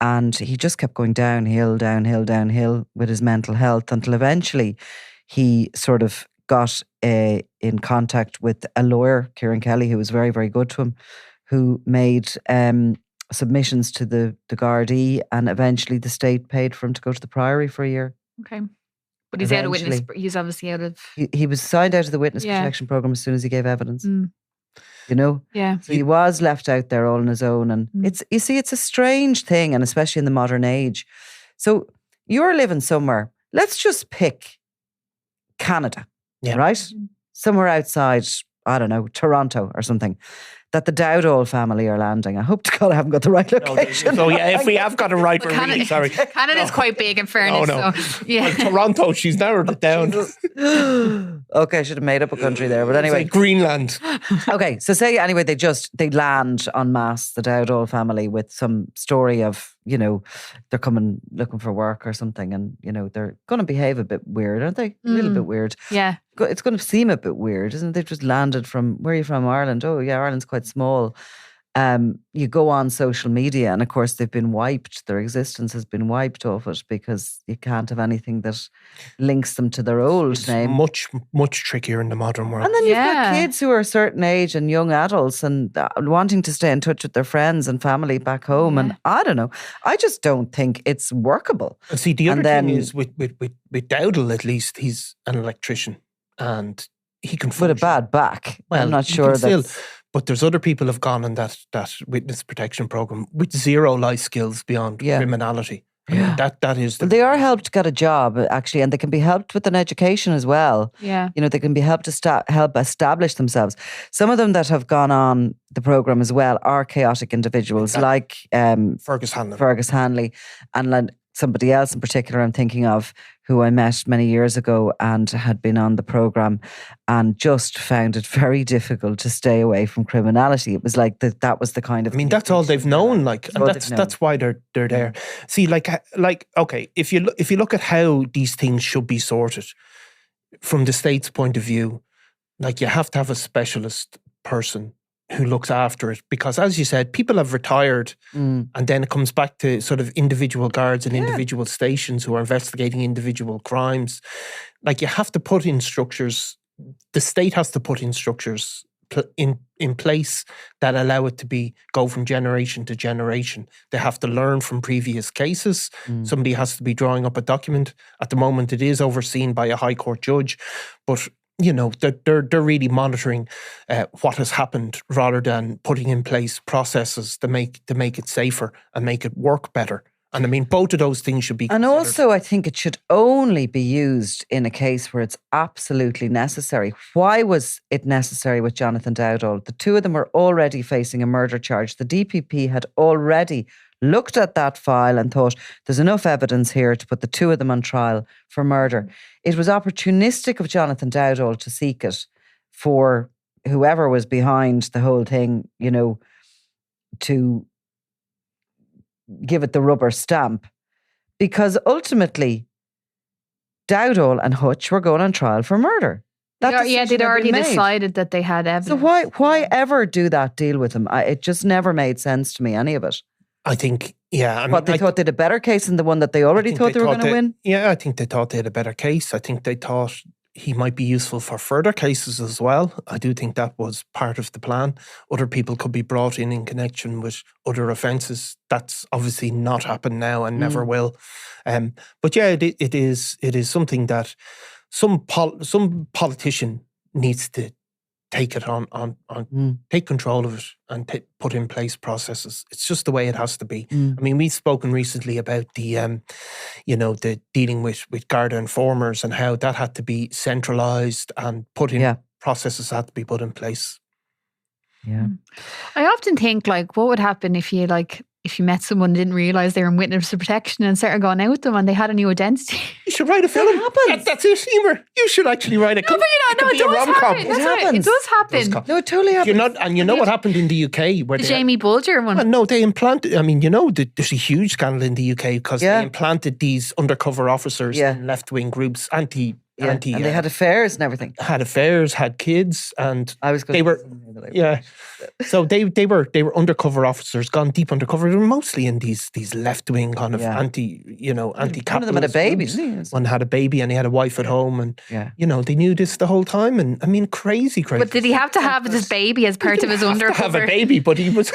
And he just kept going downhill, downhill, downhill with his mental health until eventually he sort of got in contact with a lawyer, Kieran Kelly, who was very, very good to him, who made submissions to the Gardaí, and eventually the state paid for him to go to the Priory for a year. Okay. But he's out of witness. He's obviously out of... He was signed out of the witness protection program as soon as he gave evidence. You know? Yeah. So he was left out there all on his own. And it's a strange thing, and especially in the modern age. So you're living somewhere. Let's just pick Canada, right? Somewhere outside, I don't know, Toronto or something, that the Dowdall family are landing. I hope to God I haven't got the right location. So yeah, if we have got it right, we're really sorry. Canada's quite big in fairness. So, yeah. Like Toronto, she's narrowed it down. Okay, I should have made up a country there. But anyway. Like Greenland. Okay, so say anyway, they land en masse, the Dowdall family, with some story of, you know, they're coming looking for work or something, and, you know, they're going to behave a bit weird, aren't they? A little bit weird. Yeah. It's going to seem a bit weird, isn't it? They've just landed from, where are you from? Ireland. Oh yeah, Ireland's quite small. You go on social media and of course they've been wiped. Their existence has been wiped off it because you can't have anything that links them to their old name. Much, much trickier in the modern world. And then you've got kids who are a certain age and young adults and wanting to stay in touch with their friends and family back home. And I don't know. I just don't think it's workable. And see, the other thing is with Dowdall, at least, he's an electrician and he can function. With a bad back. Well, I'm not sure that. But there's other people have gone on that witness protection program with zero life skills beyond criminality. Yeah. That is. They are helped get a job actually, and they can be helped with an education as well. Yeah, you know, they can be helped to help establish themselves. Some of them that have gone on the program as well are chaotic individuals, like Fergus Hanley, and like somebody else in particular I'm thinking of, who I met many years ago and had been on the program and just found it very difficult to stay away from criminality. It was like that was the kind of... I mean, that's all they've known, like, and that's why they're there. See, like, okay, if you look at how these things should be sorted from the state's point of view, like, you have to have a specialist person who looks after it, because as you said, people have retired and then it comes back to sort of individual guards and individual stations who are investigating individual crimes. Like, you have to put in structures, the state has to put in structures in place that allow it to go from generation to generation. They have to learn from previous cases. Somebody has to be drawing up a document. At the moment it is overseen by a High Court judge, but you know, they're really monitoring what has happened rather than putting in place processes to make it safer and make it work better. And I mean, both of those things should be considered. And also, I think it should only be used in a case where it's absolutely necessary. Why was it necessary with Jonathan Dowdall? The two of them were already facing a murder charge. The DPP had already looked at that file and thought there's enough evidence here to put the two of them on trial for murder. It was opportunistic of Jonathan Dowdall to seek it for whoever was behind the whole thing, you know, to give it the rubber stamp, because ultimately Dowdall and Hutch were going on trial for murder. They'd already decided that they had evidence. So why ever do that deal with him? It just never made sense to me, any of it. I think, yeah. I mean, they thought they had a better case than the one that they already thought they were going to win? Yeah, I think they thought they had a better case. I think they thought he might be useful for further cases as well. I do think that was part of the plan. Other people could be brought in connection with other offences. That's obviously not happened now and never will. But yeah, it is something that some politician needs to take it take control of it and put in place processes. It's just the way it has to be. I mean, we've spoken recently about the dealing with Garda informers and how that had to be centralised and put in processes had to be put in place. Yeah. I often think, like, what would happen if you met someone and didn't realise they were in witness protection and started going out with them and they had a new identity? You should write a film. That's it, Eimear. You should actually write a film. No, it does happen. It does happen. No, it totally happens. You know what happened in the UK? Where the Jamie Bulger one. No, they implanted, I mean, you know, there's a huge scandal in the UK because they implanted these undercover officers in left-wing groups, and they had affairs and everything. Had affairs, had kids, and I was. They were, So they were undercover officers, gone deep undercover. They were mostly in these left wing kind of anti-capitalist. One of them had a baby, didn't he? One had a baby, and he had a wife at home, and they knew this the whole time. And I mean, crazy. But did he have to have this baby as part of his undercover? Have a baby, but he was.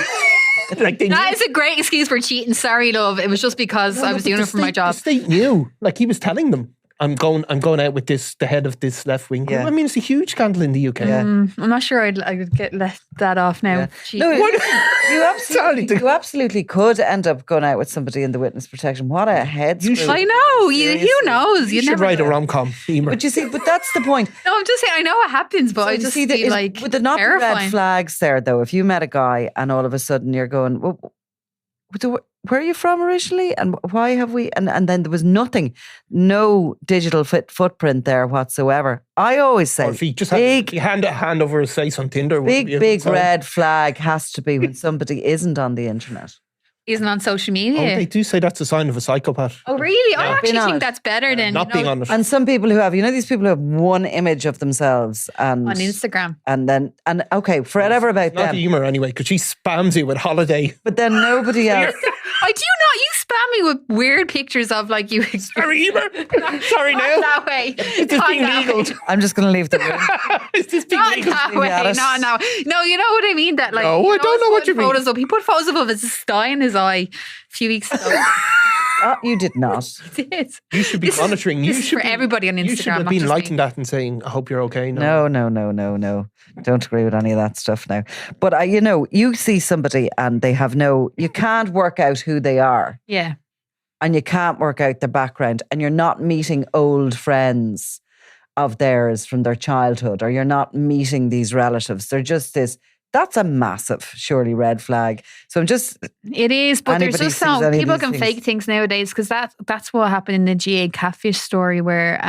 That is a great excuse for cheating. Sorry, love. It was just because I was doing it for my job. The state knew. Like, he was telling them, I'm going out with the head of this left wing. Yeah. I mean, it's a huge scandal in the UK. I'm not sure I'd get that off now. Yeah. No, you absolutely could end up going out with somebody in the witness protection. What a head screw. I know. Who knows? You should write a rom-com. But you see, that's the point. No, I'm just saying, I know what happens, but I just see feel like with the not red flags there, though, if you met a guy and all of a sudden you're going, well, where are you from originally, and why have we? And then there was nothing, no digital footprint there whatsoever. I always say, or if you just hand over his face on Tinder, big red flag has to be when somebody isn't on the internet. Isn't on social media. Oh, they do say that's a sign of a psychopath. Oh, really? Yeah. I actually think that's better than not being on it. And some people who have, these people who have one image of themselves and on Instagram, and okay, forever about them. Not Eimear anyway, because she spams you with holiday. But then nobody else. I do not. You spam me with weird pictures of like you. Sorry, Eimear. Sorry, now. That way. Is this being legal? I'm just going to leave the room. Is this being legal? That way. No. You know what I mean? That like. No, I don't know what you mean. He put photos of his sty in his eye a few weeks ago. You did not. He did. You should be monitoring. This is for everybody on Instagram. You should have been liking that and saying, "I hope you're okay." No. Don't agree with any of that stuff now. But you see somebody and they have you can't work out who they are. Yeah. And you can't work out their background, and you're not meeting old friends of theirs from their childhood, or you're not meeting these relatives. They're just this. That's a massive, surely, red flag. So it is, but there's just so people can fake things nowadays, because that's what happened in the GA catfish story where,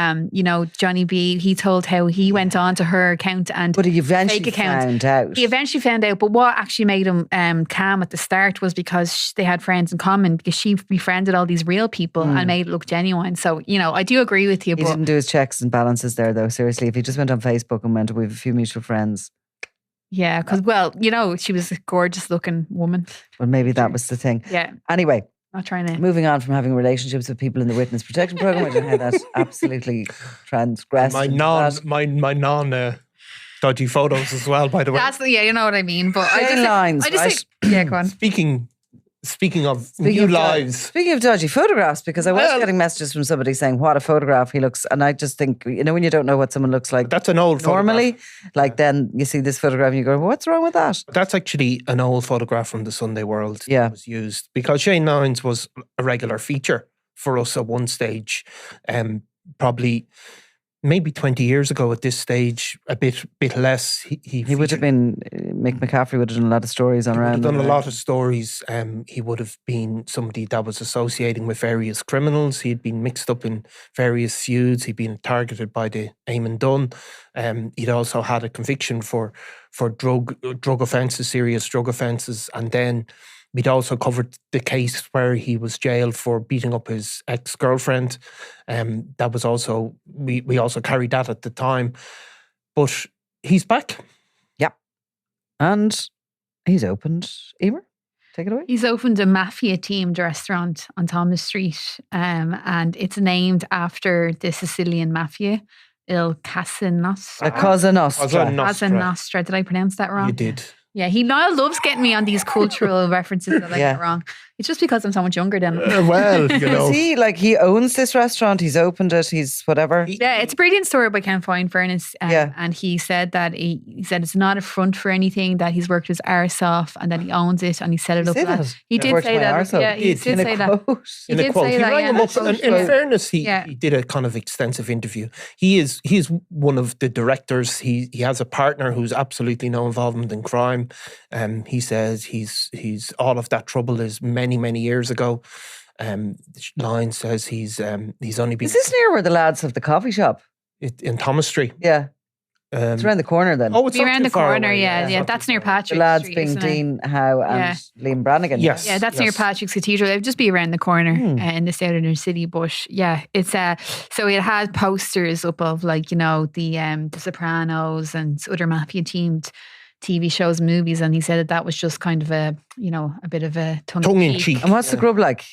Johnny B, he told how he went on to her account and but he eventually found out. He eventually found out, but what actually made him calm at the start was because they had friends in common, because she befriended all these real people and made it look genuine. So, I do agree with you. He didn't do his checks and balances there, though. Seriously, if he just went on Facebook and went, we have a few mutual friends. Yeah, because, she was a gorgeous looking woman. Well, maybe that was the thing. Yeah. Anyway. Not trying to. Moving on from having relationships with people in the witness protection program, I don't know how that absolutely transgressed. My non dodgy photos as well, by the way. You know what I mean. But I just yeah, go on. Speaking of new lives. Speaking of dodgy photographs, because I was getting messages from somebody saying, what a photograph he looks. And I just think, when you don't know what someone looks like. That's an old normally, photograph. Then you see this photograph and you go, what's wrong with that? That's actually an old photograph from the Sunday World that was used. Because Shane Nines was a regular feature for us at one stage. Probably maybe 20 years ago at this stage, a bit less. He would have been, Mick McCaffrey would have done a lot of stories on around. He would have done a lot of stories. He would have been somebody that was associating with various criminals. He'd been mixed up in various feuds. He'd been targeted by the Eamon Dunn. He'd also had a conviction for drug offences, serious drug offences. And then we'd also covered the case where he was jailed for beating up his ex-girlfriend. That was also, we also carried that at the time. But he's back. Yeah. And he's opened, Eimear, take it away. He's opened a mafia-themed restaurant on Thomas Street. And it's named after the Sicilian mafia, Il Casa Nostra. Cosa Nostra. Cosa Nostra. Did I pronounce that wrong? You did. Yeah, Niall loves getting me on these cultural references that I get wrong. It's just because I'm so much younger than him. Well, he owns this restaurant, he's opened it, he's whatever. Yeah, it's a brilliant story by Ken Fine Furnace. And he said that he said it's not a front for anything, that he's worked his arse off and that he owns it and he set it up. He did say that. Yeah, he did say that. He did say that. He rang him up, and in fairness, he did a kind of extensive interview. He is one of the directors. He has a partner who's absolutely no involvement in crime. He says he's all of that trouble is many years ago. Line says he's only been. Is this near where the lads have the coffee shop? In Thomas Street? Yeah. It's around the corner then. Oh, it's Be not around too the far corner, away, yeah. it's not That's too near far away. Patrick The lads Street, being isn't it? Dean Howe and Liam Brannigan. Yes. Yeah, that's near Patrick's Cathedral. It would just be around the corner in the southern city. But yeah, it's so it had posters up of like, you know, the Sopranos and other mafia themed TV shows and movies, and he said that was just kind of a, you know, a bit of a tongue in cheek. And what's the grub like?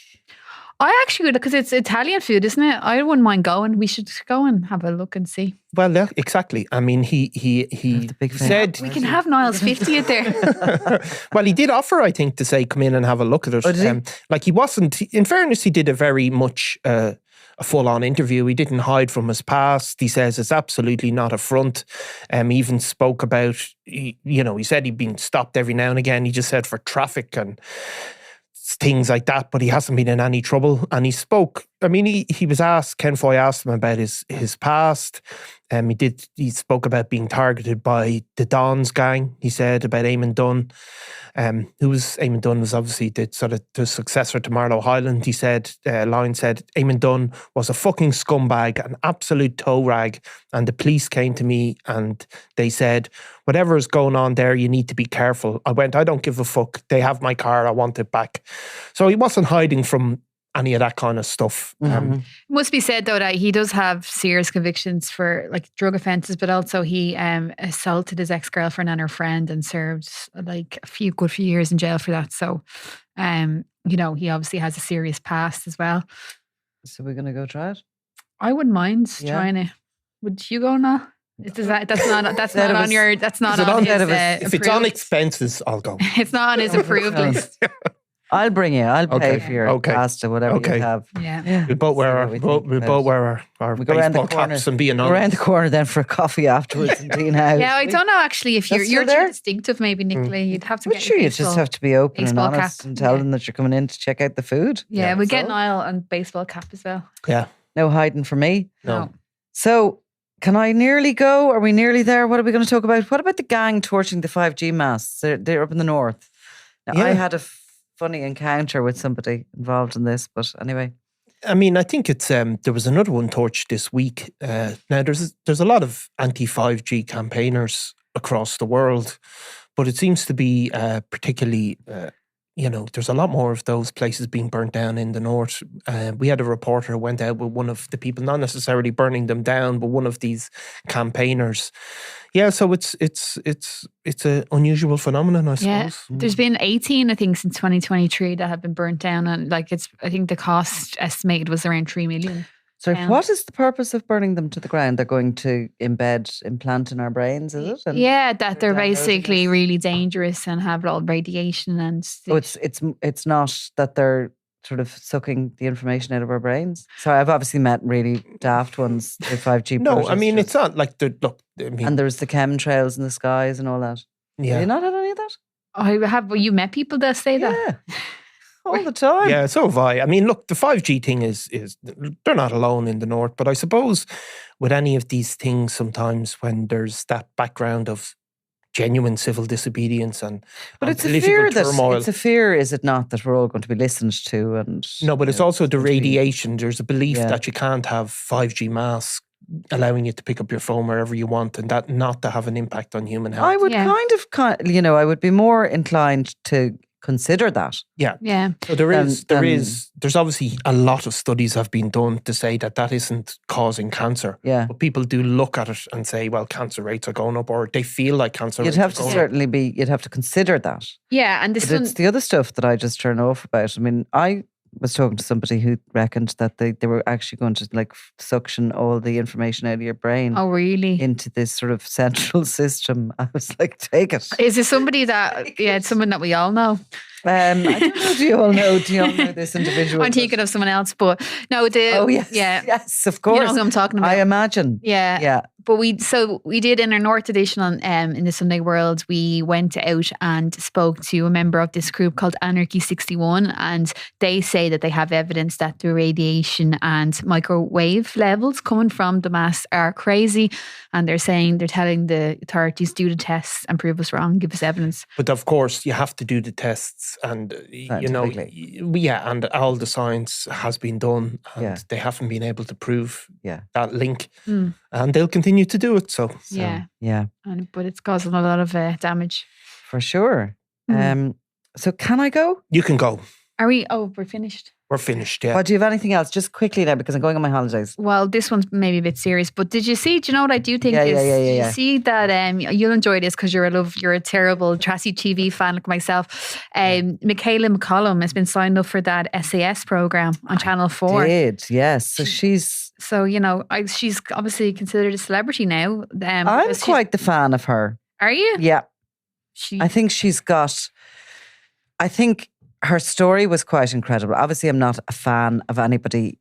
I actually would, because it's Italian food, isn't it? I wouldn't mind going. We should go and have a look and see. Well, yeah, exactly. I mean, he said We can have Niall's 50th there. Well, he did offer, I think, to say come in and have a look at it. Oh, did he? Like he wasn't. In fairness, he did a very much a full-on interview. He didn't hide from his past. He says it's absolutely not a front. He even spoke about, he said he'd been stopped every now and again. He just said for traffic and things like that, but he hasn't been in any trouble. And he spoke, I mean, he was asked, Ken Foy asked him about his past. He spoke about being targeted by the Dons gang. He said about Eamon Dunn, Eamon Dunn was obviously the successor to Marlow Hyland. He said, Lyne said, Eamon Dunn was a fucking scumbag, an absolute toe rag. And the police came to me and they said, whatever is going on there, you need to be careful. I went, I don't give a fuck. They have my car. I want it back. So he wasn't hiding from any of that kind of stuff. It must be said though that he does have serious convictions for like drug offences, but also he assaulted his ex-girlfriend and her friend and served like a few years in jail for that. So, he obviously has a serious past as well. So we're going to go try it? I wouldn't mind trying it. Would you go now? That's not on your. That's not on his. If it's on expenses, I'll go. It's not on his approved list. I'll bring you. I'll pay for your pasta, whatever you have. Yeah. We'll both wear our baseball caps and be anonymous. Go around the corner then for a coffee afterwards in Dean House. Yeah, I don't know actually if you're too distinctive, maybe Nicola, you'd have to get. Sure, you just have to be open and honest and tell them that you're coming in to check out the food. Yeah, we get Niall and baseball cap as well. Yeah. No hiding for me. No. So, can I nearly go? Are we nearly there? What are we going to talk about? What about the gang torching the 5G masts? They're up in the north. Now, I had a funny encounter with somebody involved in this, but anyway. I mean, I think it's there was another one torched this week. Now there's a lot of anti-5G campaigners across the world, but it seems to be particularly there's a lot more of those places being burnt down in the north. We had a reporter who went out with one of the people, not necessarily burning them down, but one of these campaigners. Yeah, so it's an unusual phenomenon, I suppose. Yeah, there's been 18, I think, since 2023 that have been burnt down, and I think the cost estimated was around 3 million. So what is the purpose of burning them to the ground? They're going to implant in our brains, is it? And that they're basically really dangerous and have a lot of radiation and. So it's not that they're sort of sucking the information out of our brains. So I've obviously met really daft ones, the 5G. No, I mean it's not like and there's the chemtrails in the skies and all that. Yeah, have you not had any of that? I have. Well, you met people that say that. All the time. Yeah, so have I. I mean, look, the 5G thing is they're not alone in the north, but I suppose with any of these things, sometimes when there's that background of genuine civil disobedience but it's a fear turmoil. It's a fear, is it not, that we're all going to be listened to? And no, but it's also the radiation. There's a belief that you can't have 5G masks allowing you to pick up your phone wherever you want, and that not to have an impact on human health. I would I would be more inclined to consider that. Yeah. So there's obviously a lot of studies have been done to say that isn't causing cancer. Yeah. But people do look at it and say, well, cancer rates are going up, or they feel like cancer rates are going up. You'd have to consider that. Yeah, and it's the other stuff that I just turn off about. I mean, I was talking to somebody who reckoned that they were actually going to like suction all the information out of your brain. Oh, really? Into this sort of central system. I was like, take it. Is it somebody that, it's someone that we all know? I don't know. Do you all know this individual? I'm thinking of someone else, but no. Yes, of course. You know who I'm talking about. I imagine. Yeah. But we did in our North edition on in the Sunday World, we went out and spoke to a member of this group called Anarchy 61, and they say that they have evidence that the radiation and microwave levels coming from the mass are crazy, and they're telling the authorities do the tests and prove us wrong, give us evidence. But of course, you have to do the tests and and all the science has been done, and they haven't been able to prove that link, and they'll continue to do it. So but it's causing a lot of damage for sure. So can I go? You can go. Are we? Oh, we're finished. We're finished, yeah. But do you have anything else? Just quickly now, because I'm going on my holidays. Well, this one's maybe a bit serious, but do you know what I do think is? Yeah. You see that you'll enjoy this because you're a terrible Tracy TV fan like myself. Michaela McCollum has been signed up for that SAS program on Channel 4. Yes. So she's she's obviously considered a celebrity now. I'm quite the fan of her. Are you? Yeah. I think her story was quite incredible. Obviously, I'm not a fan of anybody,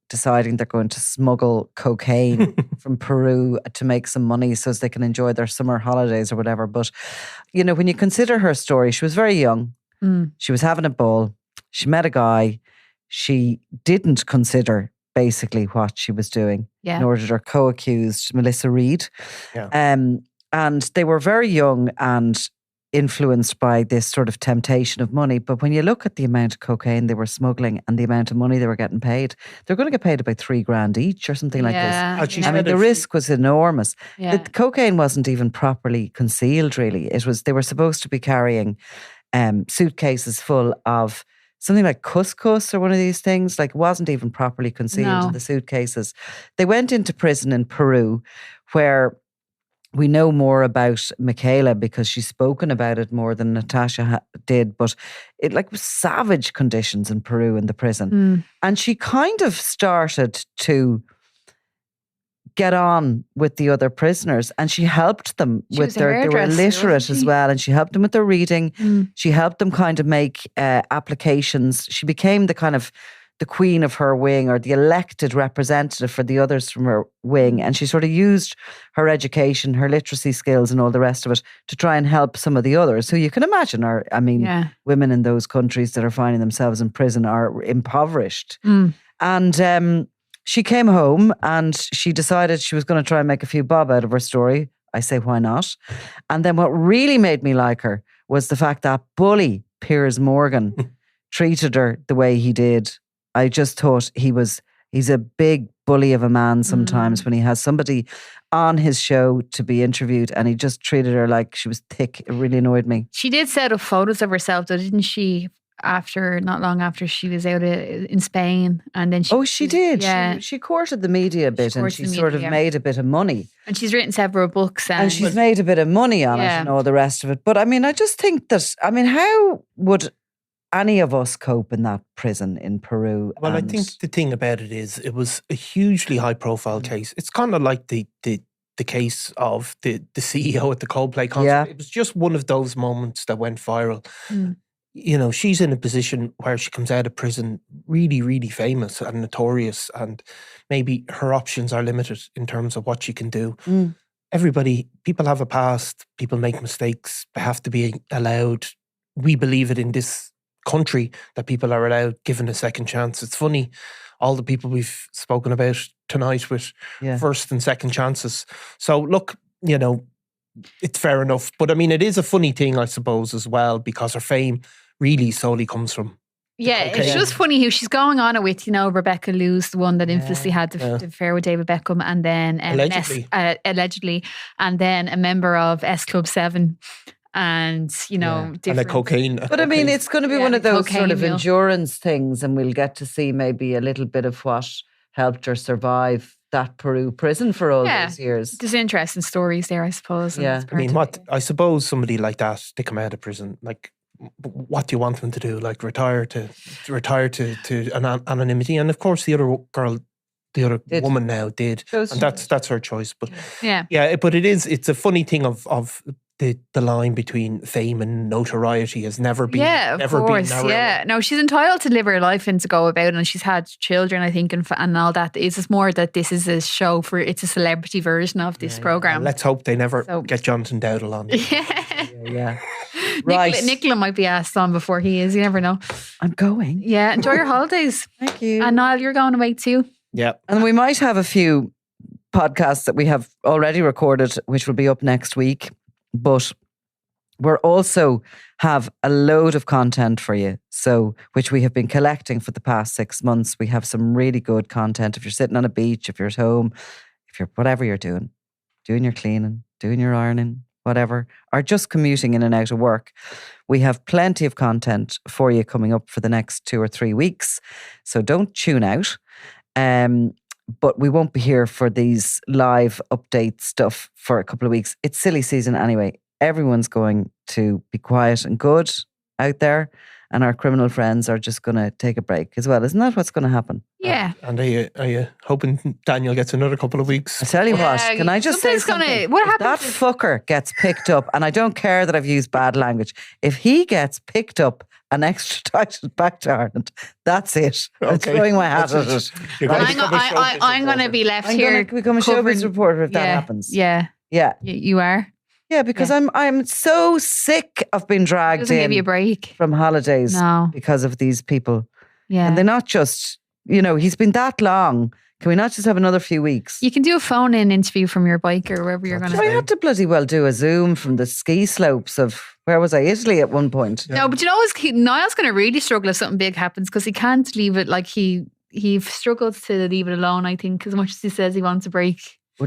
deciding they're going to smuggle cocaine from Peru to make some money so as they can enjoy their summer holidays or whatever. But, when you consider her story, she was very young. She was having a ball. She met a guy. She didn't consider basically what she was doing, nor did her co-accused, Melissa Reid. Yeah. And they were very young and influenced by this sort of temptation of money. But when you look at the amount of cocaine they were smuggling and the amount of money they were getting paid, they're going to get paid about $3,000 each or something like this. I mean, the risk was enormous. Yeah. The cocaine wasn't even properly concealed, really. They were supposed to be carrying suitcases full of something like couscous or one of these things. Like, it wasn't even properly concealed in the suitcases. They went into prison in Peru, where we know more about Michaela because she's spoken about it more than Natasha did, but it was savage conditions in Peru in the prison. And she kind of started to get on with the other prisoners, and she helped them they were illiterate as well, and she helped them with their reading. She helped them kind of make applications. She became the kind of the queen of her wing, or the elected representative for the others from her wing. And she sort of used her education, her literacy skills and all the rest of it to try and help some of the others who you can imagine women in those countries that are finding themselves in prison are impoverished. And she came home and she decided she was going to try and make a few bob out of her story. I say, why not? And then what really made me like her was the fact that bully Piers Morgan treated her the way he did. I just thought he's a big bully of a man sometimes when he has somebody on his show to be interviewed, and he just treated her like she was thick. It really annoyed me. She did set up photos of herself though, didn't she? Not long after she was out in Spain, and then she did. Yeah. She courted the media a bit, and she sort of made a bit of money. And she's written several books, and she's made a bit of money on it and all the rest of it. But I mean, I just think that how would any of us cope in that prison in Peru? Well, I think the thing about it is it was a hugely high profile case. It's kind of like the case of the CEO at the Coldplay concert. Yeah. It was just one of those moments that went viral. She's in a position where she comes out of prison really, really famous and notorious, and maybe her options are limited in terms of what she can do. People have a past, people make mistakes, they have to be allowed. We believe it in this country that people are allowed given a second chance. It's funny, all the people we've spoken about tonight with first and second chances. So look, it's fair enough. But I mean, it is a funny thing, I suppose, as well, because her fame really solely comes from it's just funny who she's going on it with. Rebecca Lewis, the one that infamously had the affair with David Beckham, and then allegedly, and then a member of S Club 7. And different. And a cocaine. But I mean, it's going to be one of those sort of endurance things, and we'll get to see maybe a little bit of what helped her survive that Peru prison for all those years. There's interesting stories there, I suppose. Yeah, I mean, I suppose somebody like that, they come out of prison, like, what do you want them to do? Like, retire to anonymity? And of course, the other girl. The other woman now did, and that's her choice. But but it's a funny thing of the line between fame and notoriety has never been been narrow. No, she's entitled to live her life and to go about, and she's had children, I think, and all that. It's just more that this is a show it's a celebrity version of this program. Let's hope they never get Jonathan Dowdall on. Yeah. Right. Nicola might be asked on before he is. You never know. I'm going. Yeah, enjoy your holidays. Thank you. And Niall, you're going away too. Yeah. And we might have a few podcasts that we have already recorded, which will be up next week. But we're also have a load of content for you. So, which we have been collecting for the past 6 months. We have some really good content. If you're sitting on a beach, if you're at home, if you're whatever you're doing your cleaning, doing your ironing, whatever, or just commuting in and out of work, we have plenty of content for you coming up for the next 2 or 3 weeks. So don't tune out. But we won't be here for these live update stuff for a couple of weeks. It's silly season anyway. Everyone's going to be quiet and good out there, and our criminal friends are just going to take a break as well. Isn't that what's going to happen? Yeah. And are you hoping Daniel gets another couple of weeks? I tell you what, can I just say something? What If happens that fucker gets picked up, and I don't care that I've used bad language, if he gets picked up and extradited back to Ireland, that's it. I'm throwing my hat at it. I'm going to be left I'm here. going to become a showbiz reporter if that happens. Yeah. Yeah. You are? Yeah, because I'm so sick of being dragged Doesn't give you a in break. from holidays because of these people. Yeah. And they're not just, he's been that long. Can we not just have another few weeks? You can do a phone-in interview from your bike or wherever you're going to. I had to bloody well do a Zoom from the ski slopes of, where was I? Italy at one point. Yeah. No, but Niall's going to really struggle if something big happens because he can't leave it. Like he struggles to leave it alone, I think, as much as he says he wants a break.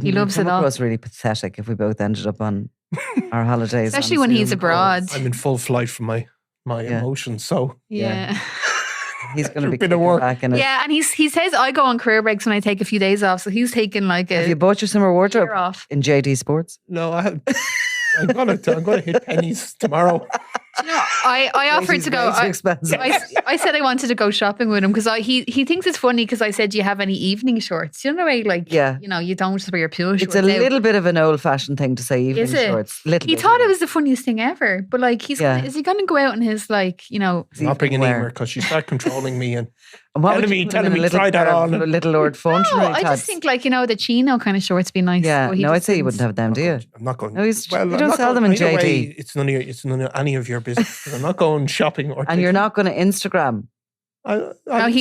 He loves it all. It was really pathetic if we both ended up on our holidays. Especially when he's abroad. I'm in full flight from my emotions, so. Yeah. He's going to be back in it. Yeah, and he says I go on career breaks when I take a few days off, so he's taking like a. Have you bought your summer wardrobe off in JD Sports? No, I'm gonna hit pennies tomorrow. I offered to go. I said I wanted to go shopping with him because he thinks it's funny because I said, "Do you have any evening shorts?" You know, you don't just wear your pool shorts. It's a little bit of an old-fashioned thing to say evening shorts. He thought it was the funniest thing ever, but like is he going to go out in his I'm not bringing Eimear because she started controlling me and telling me try that on. A little Lord Fauntleroy. I just think the chino kind of shorts be nice. Yeah, I'd say you wouldn't have them, do you? I'm not going. No, you don't sell them in JD. Way, it's none of any of your business. I'm not going shopping and you're not going to Instagram. He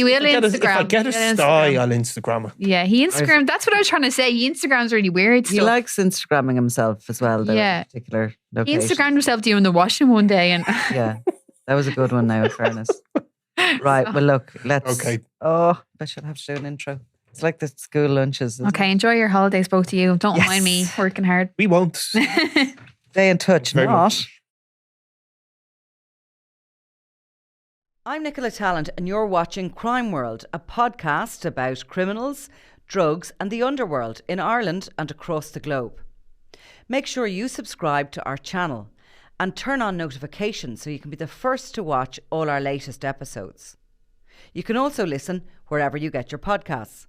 will Instagram. If I get a sty, I'll Instagram it. Yeah, he Instagram. That's what I was trying to say. He Instagram's really weird. He likes Instagramming himself as well. Particular location. He Instagrammed himself doing the washing one day, and yeah, that was a good one. Now, in fairness, right? Well, look, let's. Okay. Oh, I should have to do an intro. It's like the school lunches. Okay, enjoy your holidays, both of you. Don't mind me working hard. We won't. Stay in touch. Very much. I'm Nicola Talent, and you're watching Crime World, a podcast about criminals, drugs, and the underworld in Ireland and across the globe. Make sure you subscribe to our channel and turn on notifications so you can be the first to watch all our latest episodes. You can also listen wherever you get your podcasts.